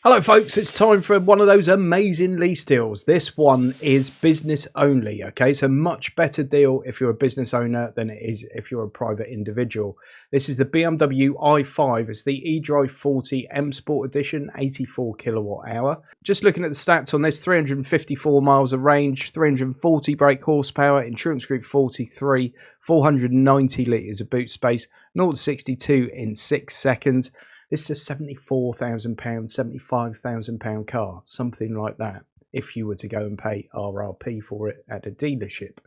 Hello folks, it's time for one of those amazing lease deals. This one is business only, okay? It's a much better deal if you're a business owner than it is if you're a private individual. This is the BMW i5. It's the eDrive40 M Sport Edition, 84 kilowatt hour. Just looking at the stats on this, 354 miles of range, 340 brake horsepower, insurance group 43, 490 litres of boot space, 0 to 62 in 6 seconds. This is a £74,000, £75,000 car, something like that, if you were to go and pay RRP for it at a dealership.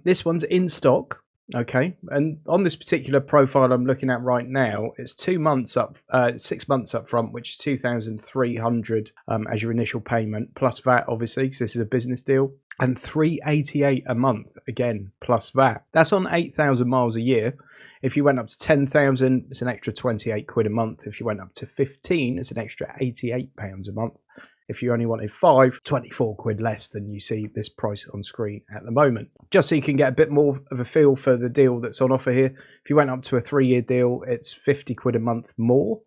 This one's in stock, okay, and on this particular profile I'm looking at right now, it's 2 months up, 6 months up front, which is 2,300 as your initial payment, plus VAT, obviously, because this is a business deal, and 388 a month, again, plus VAT. That's on 8,000 miles a year. If you went up to 10,000, it's an extra 28 quid a month. If you went up to 15, it's an extra £88 a month. If you only wanted 5, 24 quid less than you see this price on screen at the moment. Just so you can get a bit more of a feel for the deal that's on offer here. If you went up to a 3-year deal, it's 50 quid a month more.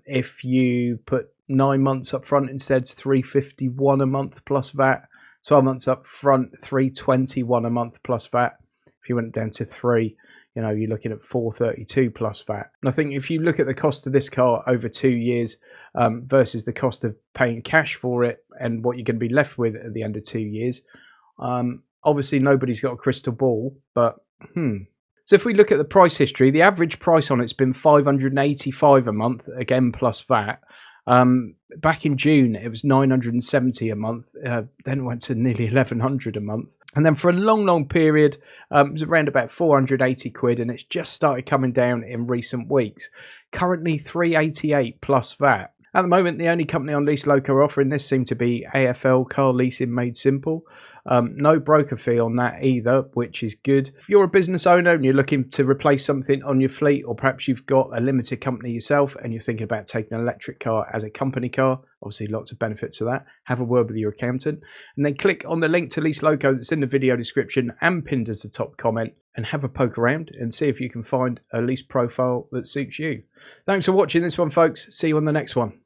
If you put 9 months up front instead, it's 351 a month plus VAT. 12 months up front, 321 a month plus VAT. If you went down to 3, you know, you're looking at 432 plus VAT. And I think if you look at the cost of this car over 2 years versus the cost of paying cash for it and what you're going to be left with at the end of 2 years, obviously nobody's got a crystal ball, but So if we look at the price history, the average price on it's been 585 a month, again plus VAT. Back in June it was 970 a month, then it went to nearly 1,100 a month, and then for a long period it was around about 480 quid, and it's just started coming down in recent weeks. Currently 388 plus VAT. At the moment, the only company on Lease Loco offering this seem to be AFL Car Leasing Made Simple. No broker fee on that either, which is good. If you're a business owner and you're looking to replace something on your fleet, or perhaps you've got a limited company yourself and you're thinking about taking an electric car as a company car, obviously lots of benefits to that, have a word with your accountant, and then click on the link to Lease Loco that's in the video description and pinned as the top comment, and have a poke around and see if you can find a lease profile that suits you. Thanks for watching this one, folks. See you on the next one.